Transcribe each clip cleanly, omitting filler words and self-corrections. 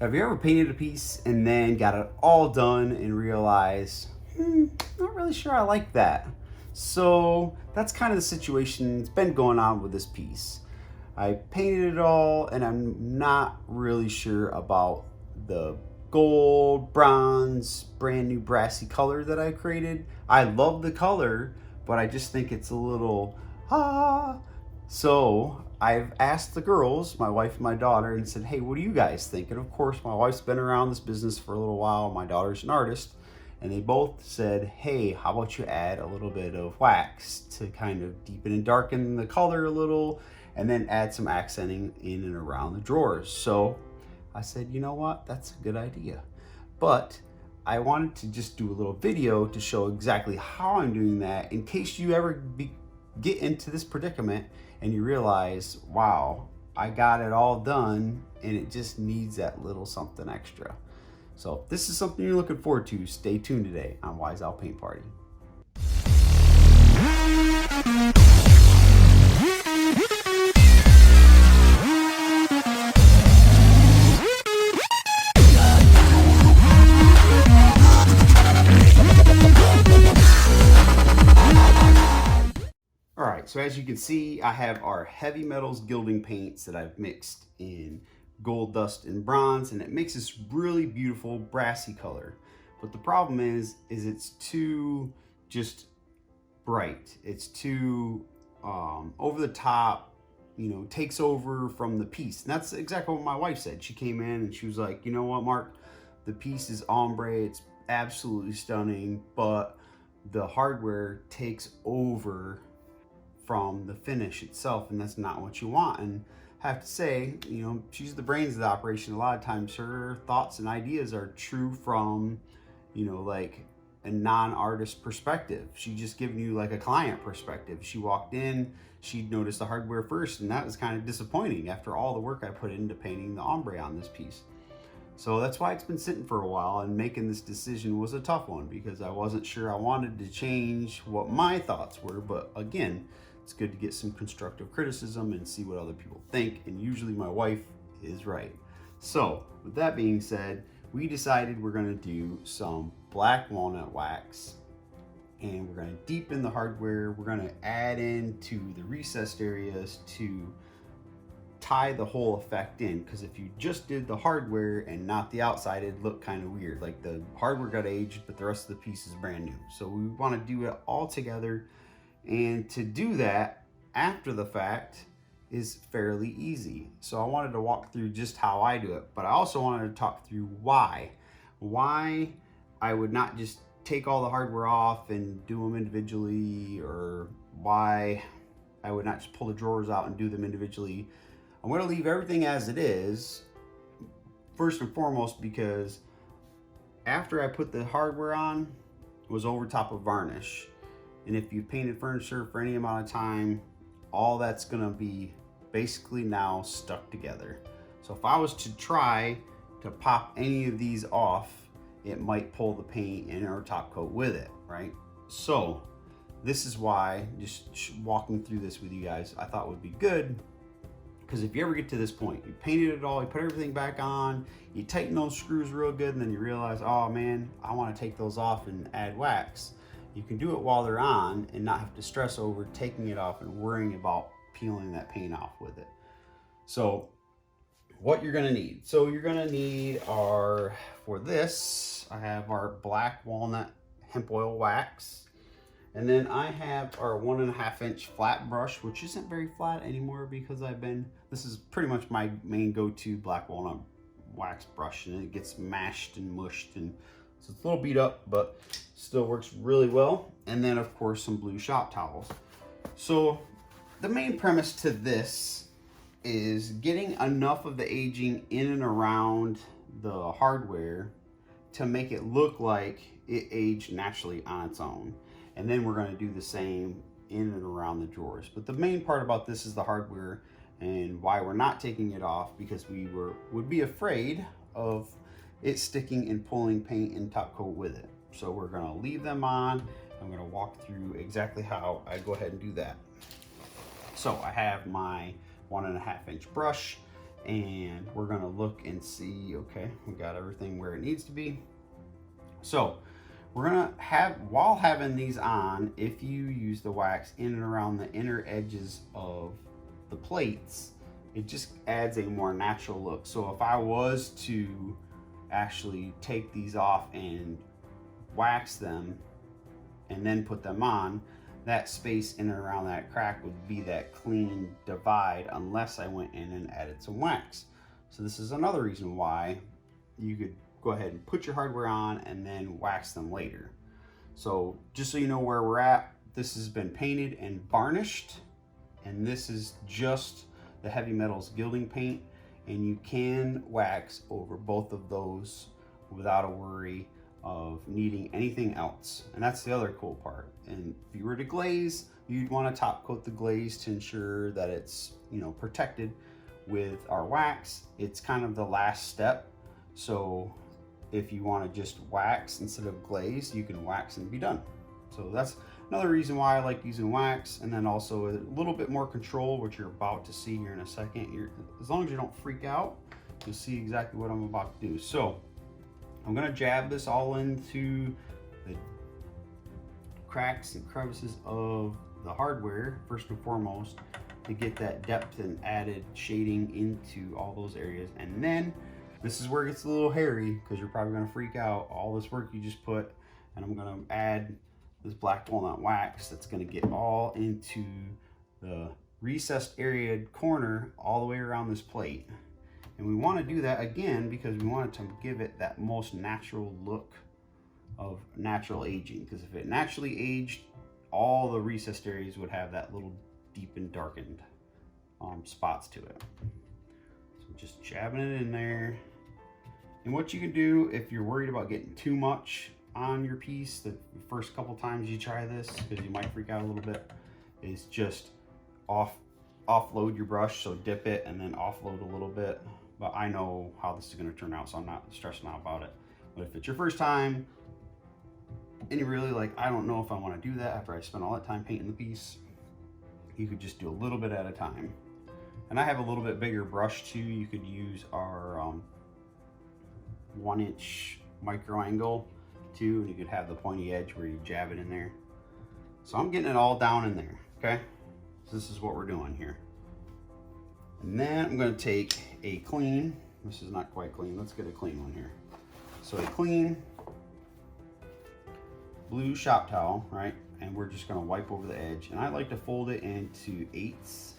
Have you ever painted a piece and then got it all done and realized, not really sure I like that? So that's kind of the situation that's been going on with this piece. I painted it all and I'm not really sure about the gold, bronze, brand new brassy color that I created. I love the color, but I just think it's a little ah. So I've asked the girls, my wife and my daughter, and said, hey, what do you guys think? And of course, my wife's been around this business for a little while. My daughter's an artist. And they both said, hey, how about you add a little bit of wax to kind of deepen and darken the color a little, and then add some accenting in and around the drawers. So I said, you know what, that's a good idea. But I wanted to just do a little video to show exactly how I'm doing that in case you ever get into this predicament and you realize, wow, I got it all done and it just needs that little something extra. So if this is something you're looking forward to, stay tuned today on Wise Owl Paint Party. All right, so as you can see, I have our heavy metals gilding paints that I've mixed in gold, dust, and bronze, and it makes this really beautiful brassy color. But the problem is it's too just bright. It's too over the top, takes over from the piece. And that's exactly what my wife said. She came in and she was like, you know what, Mark, the piece is ombre, it's absolutely stunning, but the hardware takes over from the finish itself, and that's not what you want. And I have to say, she's the brains of the operation. A lot of times her thoughts and ideas are true from, like a non-artist perspective. She just giving you like a client perspective. She walked in, she noticed the hardware first, and that was kind of disappointing after all the work I put into painting the ombre on this piece. So that's why it's been sitting for a while, and making this decision was a tough one because I wasn't sure I wanted to change what my thoughts were. But again, it's good to get some constructive criticism and see what other people think, and usually my wife is right. So with that being said, we decided we're going to do some black walnut wax, and we're going to deepen the hardware. We're going to add into the recessed areas to tie the whole effect in, because if you just did the hardware and not the outside, it'd look kind of weird. Like the hardware got aged, but the rest of the piece is brand new. So we want to do it all together. And to do that after the fact is fairly easy. So I wanted to walk through just how I do it, but I also wanted to talk through why I would not just take all the hardware off and do them individually, or why I would not just pull the drawers out and do them individually. I'm going to leave everything as it is, first and foremost, because after I put the hardware on, it was over top of varnish. And if you've painted furniture for any amount of time, all that's gonna be basically now stuck together. So if I was to try to pop any of these off, it might pull the paint in or top coat with it, right? So this is why just walking through this with you guys, I thought would be good. Because if you ever get to this point, you painted it all, you put everything back on, you tighten those screws real good, and then you realize, oh man, I wanna take those off and add wax. You can do it while they're on and not have to stress over taking it off and worrying about peeling that paint off with it. So what you're gonna need. So you're gonna need for this, I have our Black Walnut Hemp Oil Wax. And then I have our 1.5 inch flat brush, which isn't very flat anymore because this is pretty much my main go-to Black Walnut wax brush, and it gets mashed and mushed, and so it's a little beat up, but still works really well. And then of course some blue shop towels. So the main premise to this is getting enough of the aging in and around the hardware to make it look like it aged naturally on its own. And then we're going to do the same in and around the drawers. But the main part about this is the hardware, and why we're not taking it off, because we would be afraid of it sticking and pulling paint and top coat with it. So we're going to leave them on. I'm going to walk through exactly how I go ahead and do that. So I have my 1.5 inch brush, and we're gonna look and see, okay, we got everything where it needs to be. So we're gonna have, while having these on, if you use the wax in and around the inner edges of the plates, it just adds a more natural look. So if I was to actually take these off and wax them and then put them on, that space in and around that crack would be that clean divide unless I went in and added some wax. So this is another reason why you could go ahead and put your hardware on and then wax them later. So just so you know where we're at, this has been painted and varnished, and this is just the Heavy Metals gilding paint, and you can wax over both of those without a worry of needing anything else. And that's the other cool part. And if you were to glaze, you'd want to top coat the glaze to ensure that it's, you know, protected with our wax. It's kind of the last step. So if you want to just wax instead of glaze, you can wax and be done. So that's another reason why I like using wax. And then also a little bit more control, which you're about to see here in a second. As long as you don't freak out, you'll see exactly what I'm about to do. So I'm gonna jab this all into the cracks and crevices of the hardware, first and foremost, to get that depth and added shading into all those areas. And then this is where it gets a little hairy, because you're probably gonna freak out. All this work you just put, and I'm gonna add this black walnut wax that's gonna get all into the recessed area corner all the way around this plate. And we want to do that again because we want it to give it that most natural look of natural aging. Because if it naturally aged, all the recessed areas would have that little deep and darkened spots to it. So just jabbing it in there. And what you can do if you're worried about getting too much on your piece the first couple times you try this, because you might freak out a little bit, is just offload your brush. So dip it and then offload a little bit. But I know how this is going to turn out, so I'm not stressing out about it. But if it's your first time and you're really like, I don't know if I want to do that after I spent all that time painting the piece, you could just do a little bit at a time. And I have a little bit bigger brush too. You could use our 1-inch micro angle too, and you could have the pointy edge where you jab it in there. So I'm getting it all down in there, okay? So this is what we're doing here. And then I'm going to take a clean, this is not quite clean, let's get a clean one here. So a clean blue shop towel, right? And we're just going to wipe over the edge. And I like to fold it into 8s,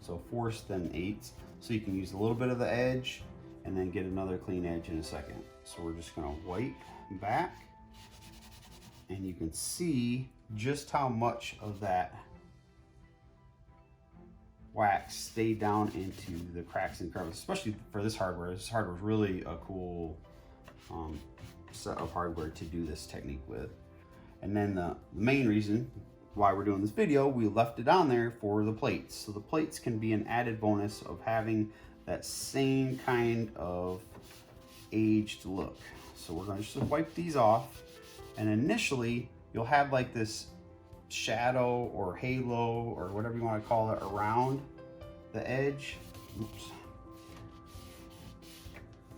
so 4s then 8s, so you can use a little bit of the edge and then get another clean edge in a second. So we're just going to wipe back, and you can see just how much of that wax stay down into the cracks and crevices, especially for this hardware. This hardware is really a cool set of hardware to do this technique with. And then the main reason why we're doing this video, we left it on there for the plates. So the plates can be an added bonus of having that same kind of aged look. So we're going to just wipe these off, and initially you'll have like this shadow or halo or whatever you want to call it around the edge. Oops.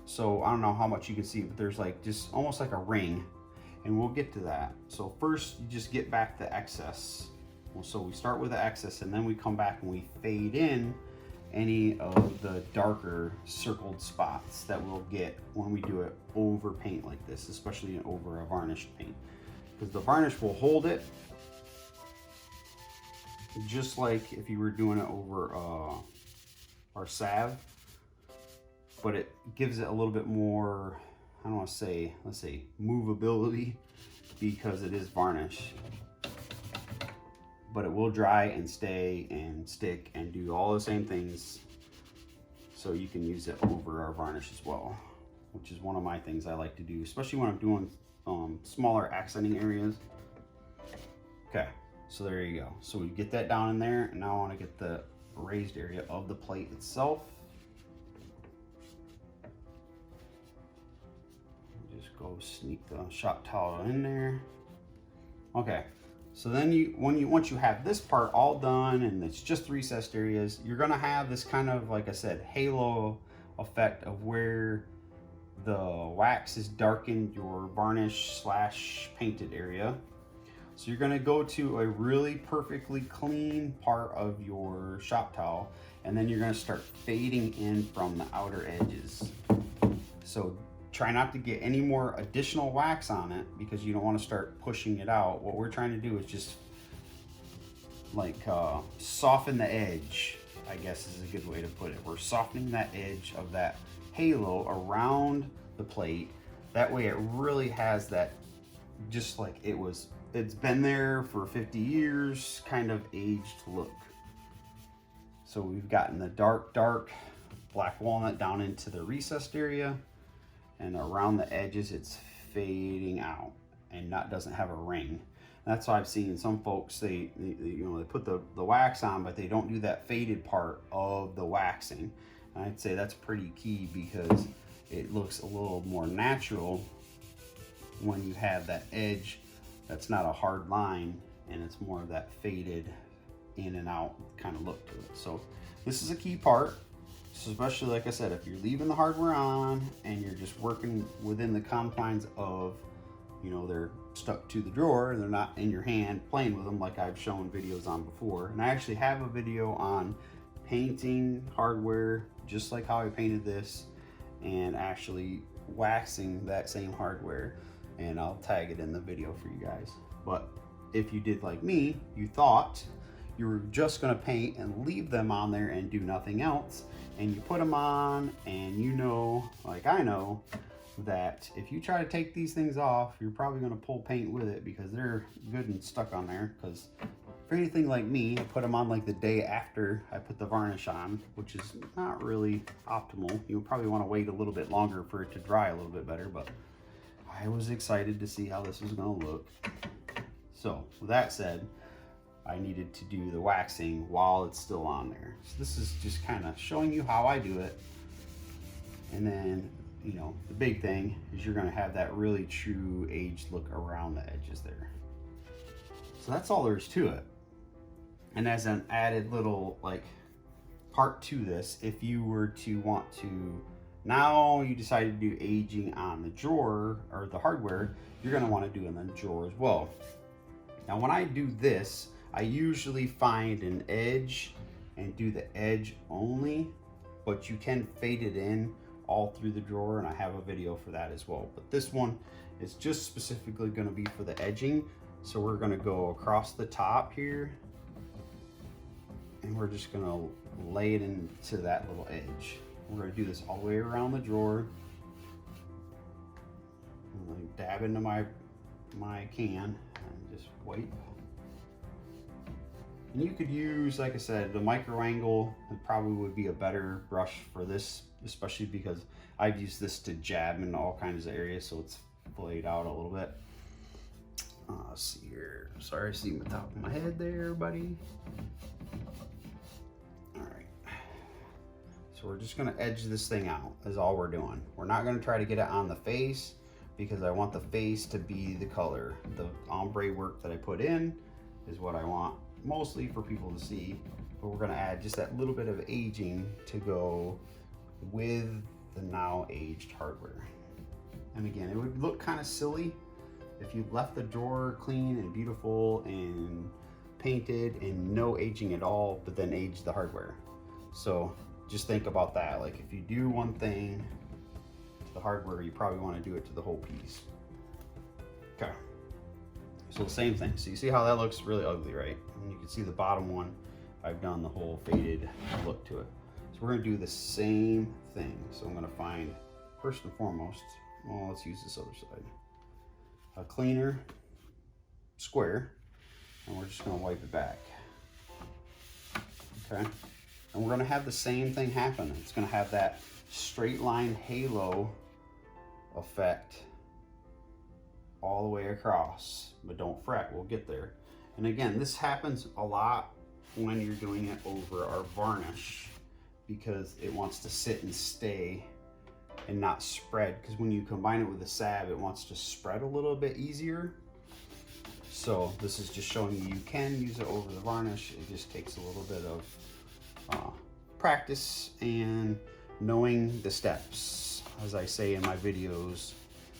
So I don't know how much you can see, but there's like just almost like a ring, and we'll get to that. So first you just get back the excess. So we start with the excess, and then we come back and we fade in any of the darker circled spots that we'll get when we do it over paint like this, especially over a varnished paint, because the varnish will hold it just like if you were doing it over our salve, but it gives it a little bit more, I don't want to say, let's say movability, because it is varnish, but it will dry and stay and stick and do all the same things. So you can use it over our varnish as well, which is one of my things I like to do, especially when I'm doing smaller accenting areas. Okay. So there you go. So we get that down in there, and now I want to get the raised area of the plate itself. Just go sneak the shop towel in there. Okay. So then once you have this part all done and it's just recessed areas, you're gonna have this kind of, like I said, halo effect of where the wax has darkened your varnish / painted area. So you're gonna go to a really perfectly clean part of your shop towel, and then you're gonna start fading in from the outer edges. So try not to get any more additional wax on it because you don't wanna start pushing it out. What we're trying to do is just like soften the edge, I guess is a good way to put it. We're softening that edge of that halo around the plate. That way it really has that, just like it's been there for 50 years kind of aged look. So we've gotten the dark black walnut down into the recessed area, and around the edges it's fading out and doesn't have a ring. That's why I've seen some folks, they put the wax on, but they don't do that faded part of the waxing. And I'd say that's pretty key because it looks a little more natural when you have that edge that's not a hard line and it's more of that faded in and out kind of look to it. So this is a key part, especially like I said, if you're leaving the hardware on and you're just working within the confines of, they're stuck to the drawer, they're not in your hand playing with them like I've shown videos on before. And I actually have a video on painting hardware just like how I painted this and actually waxing that same hardware, and I'll tag it in the video for you guys. But if you did like me, you thought you were just gonna paint and leave them on there and do nothing else, and you put them on, and like I know, that if you try to take these things off, you're probably gonna pull paint with it because they're good and stuck on there. Because for anything like me, I put them on like the day after I put the varnish on, which is not really optimal. You probably wanna wait a little bit longer for it to dry a little bit better, but I was excited to see how this was gonna look. So with that said, I needed to do the waxing while it's still on there. So this is just kind of showing you how I do it. And then, the big thing is you're gonna have that really true aged look around the edges there. So that's all there is to it. And as an added little part to this, if you were to want to, now you decided to do aging on the drawer or the hardware, you're gonna wanna do it in the drawer as well. Now when I do this, I usually find an edge and do the edge only, but you can fade it in all through the drawer, and I have a video for that as well. But this one is just specifically gonna be for the edging. So we're gonna go across the top here, and we're just gonna lay it into that little edge. We're gonna do this all the way around the drawer. I'm gonna dab into my can and just wipe. And you could use, like I said, the micro angle. It probably would be a better brush for this, especially because I've used this to jab in all kinds of areas, so it's flayed out a little bit. Let's see here. Sorry, see the top of my head there, buddy. All right. So we're just gonna edge this thing out, is all we're doing. We're not gonna try to get it on the face because I want the face to be the color. The ombre work that I put in is what I want mostly for people to see, but we're gonna add just that little bit of aging to go with the now aged hardware. And again, it would look kind of silly if you left the drawer clean and beautiful and painted and no aging at all, but then aged the hardware. So just think about that. Like if you do one thing to the hardware, you probably want to do it to the whole piece. Okay. So the same thing. So you see how that looks really ugly, right? And you can see the bottom one, I've done the whole faded look to it. So we're gonna do the same thing. So I'm gonna find, first and foremost, well, let's use this other side, a cleaner square, and we're just gonna wipe it back. Okay, and we're gonna have the same thing happen. It's gonna have that straight line halo effect all the way across, but don't fret, we'll get there. And again, this happens a lot when you're doing it over our varnish because it wants to sit and stay and not spread, because when you combine it with the salve, it wants to spread a little bit easier. So this is just showing you can use it over the varnish. It just takes a little bit of practice and knowing the steps. As I say in my videos,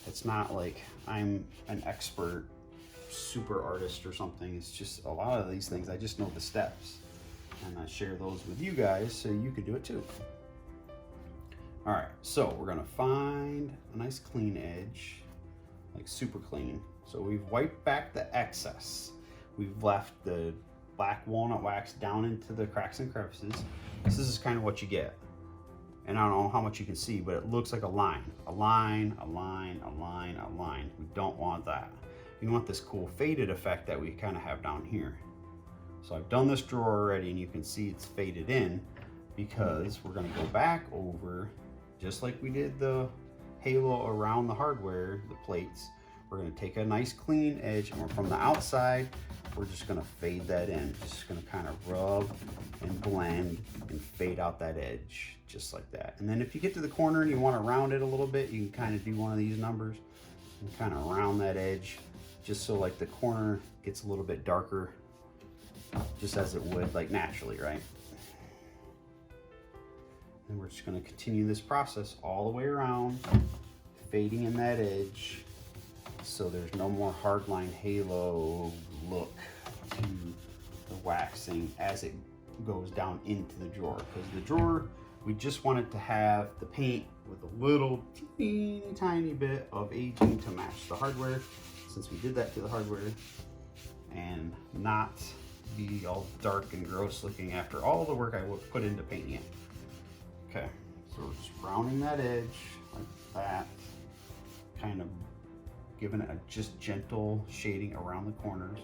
it's not like I'm an expert super artist or something. It's just a lot of these things I just know the steps, and I share those with you guys so you can do it too. All right, so we're gonna find a nice clean edge, like super clean. So we've wiped back the excess. We've left the black walnut wax down into the cracks and crevices. This is kind of what you get. And I don't know how much you can see, but it looks like a line. A line, a line, a line, a line. We don't want that. You want this cool faded effect that we kind of have down here. So I've done this drawer already, and you can see it's faded in because we're gonna go back over, just like we did the halo around the hardware, the plates. We're gonna take a nice clean edge, and from the outside, we're just gonna fade that in. Just gonna kind of rub and blend and fade out that edge, just like that. And then if you get to the corner and you wanna round it a little bit, you can kind of do one of these numbers and kind of round that edge, just so like the corner gets a little bit darker, just as it would like naturally, right? And we're just gonna continue this process all the way around, fading in that edge, so there's no more hardline halo look to the waxing as it goes down into the drawer. Because the drawer, we just want it to have the paint with a little teeny tiny bit of aging to match the hardware, since we did that to the hardware, and not be all dark and gross looking after all the work I would put into painting it. Okay, so we're just rounding that edge like that, kind of giving it a just gentle shading around the corners,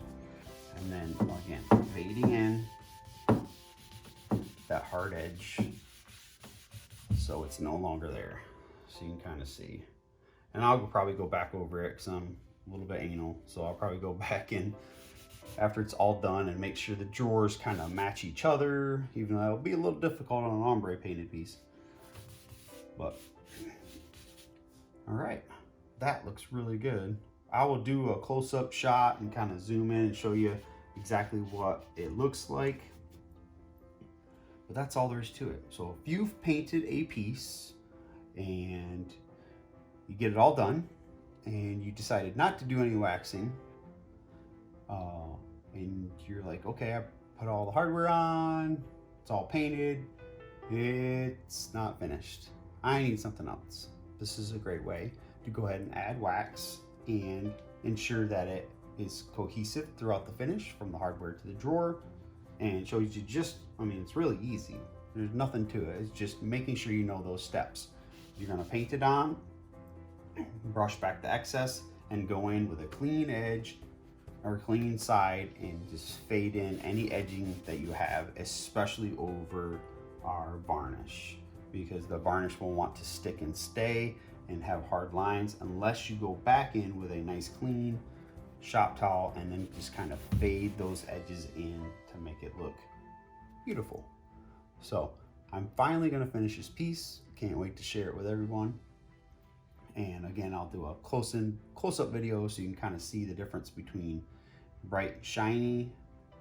and then again fading in that hard edge so it's no longer there, so you can kind of see. And I'll probably go back over it because I'm a little bit anal, so I'll probably go back in after it's all done and make sure the drawers kind of match each other, even though it'll be a little difficult on an ombre painted piece. But all right, that looks really good. I will do a close-up shot and kind of zoom in and show you exactly what it looks like. But that's all there is to it. So if you've painted a piece and you get it all done and you decided not to do any waxing, and you're like, okay, I put all the hardware on, it's all painted, it's not finished, I need something else. This is a great way to go ahead and add wax and ensure that it is cohesive throughout the finish from the hardware to the drawer, and shows you just, I mean, it's really easy. There's nothing to it. It's just making sure you know those steps. You're gonna paint it on, brush back the excess, and go in with a clean edge or clean side and just fade in any edging that you have, especially over our varnish, because the varnish will want to stick and stay and have hard lines unless you go back in with a nice clean shop towel and then just kind of fade those edges in to make it look beautiful. So I'm finally going to finish this piece. Can't wait to share it with everyone. And again, I'll do a close-up video so you can kind of see the difference between bright, shiny,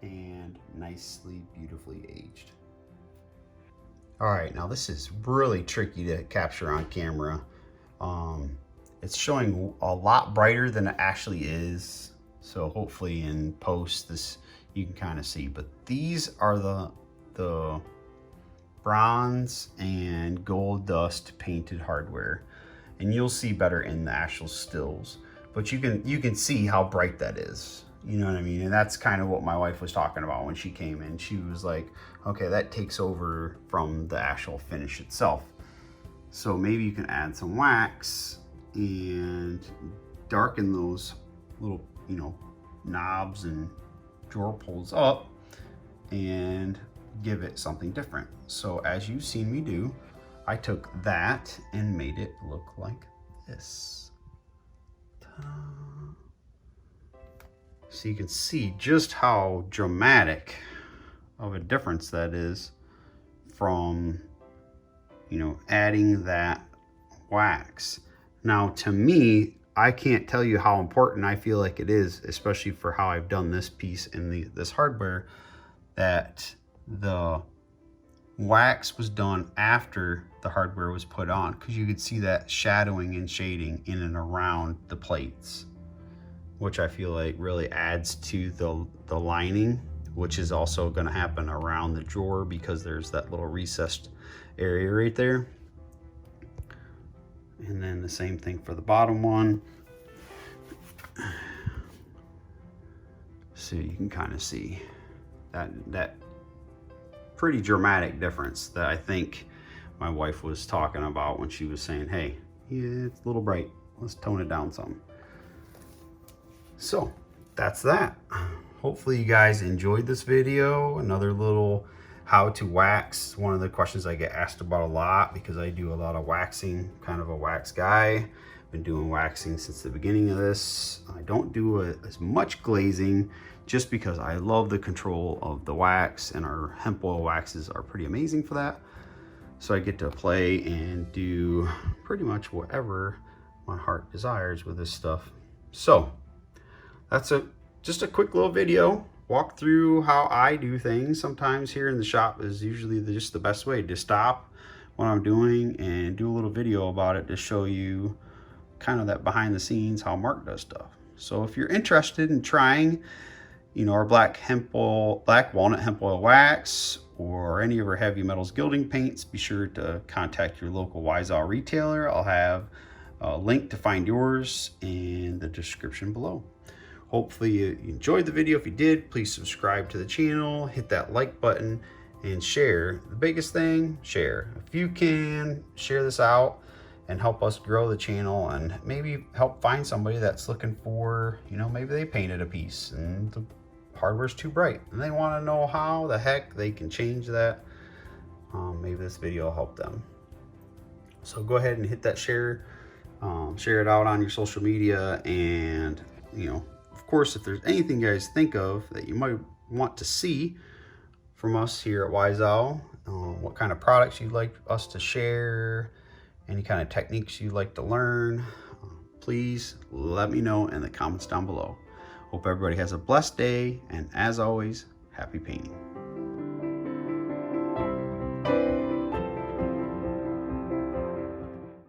and nicely, beautifully aged. All right, now this is really tricky to capture on camera. It's showing a lot brighter than it actually is. So hopefully in post this you can kind of see, but these are the bronze and gold dust painted hardware, and you'll see better in the actual stills, but you can see how bright that is. You know what I mean? And that's kind of what my wife was talking about when she came in. She was like, okay, that takes over from the actual finish itself. So maybe you can add some wax and darken those little, you know, knobs and drawer pulls up and give it something different. So as you've seen me do, I took that and made it look like this. Ta-da. So you can see just how dramatic of a difference that is from, you know, adding that wax. Now to me, I can't tell you how important I feel like it is, especially for how I've done this piece in this hardware, that the wax was done after the hardware was put on, because you could see that shadowing and shading in and around the plates, which I feel like really adds to the lining, which is also going to happen around the drawer because there's that little recessed area right there. And then the same thing for the bottom one. So you can kind of see that pretty dramatic difference that I think my wife was talking about when she was saying, hey, yeah, it's a little bright, let's tone it down some. So that's that. Hopefully you guys enjoyed this video. Another little how to wax. One of the questions I get asked about a lot, because I do a lot of waxing, kind of a wax guy. Been doing waxing since the beginning of this. I don't do as much glazing just because I love the control of the wax, and our hemp oil waxes are pretty amazing for that. So I get to play and do pretty much whatever my heart desires with this stuff. So that's just a quick little video. Walk through how I do things. Sometimes here in the shop is usually just the best way to stop what I'm doing and do a little video about it to show you kind of that behind the scenes how Mark does stuff. So if you're interested in trying, our Black Walnut Hemp Oil Wax or any of our heavy metals gilding paints, be sure to contact your local Wiseau retailer. I'll have a link to find yours in the description below. Hopefully you enjoyed the video. If you did, please subscribe to the channel, hit that like button, and share. The biggest thing, share. If you can, share this out and help us grow the channel, and maybe help find somebody that's looking for, maybe they painted a piece and the hardware's too bright and they want to know how the heck they can change that. Maybe this video will help them. So go ahead and hit that share it out on your social media, and of course, if there's anything you guys think of that you might want to see from us here at Wiseau, what kind of products you'd like us to share, any kind of techniques you'd like to learn, please let me know in the comments down below. Hope everybody has a blessed day, and as always, happy painting.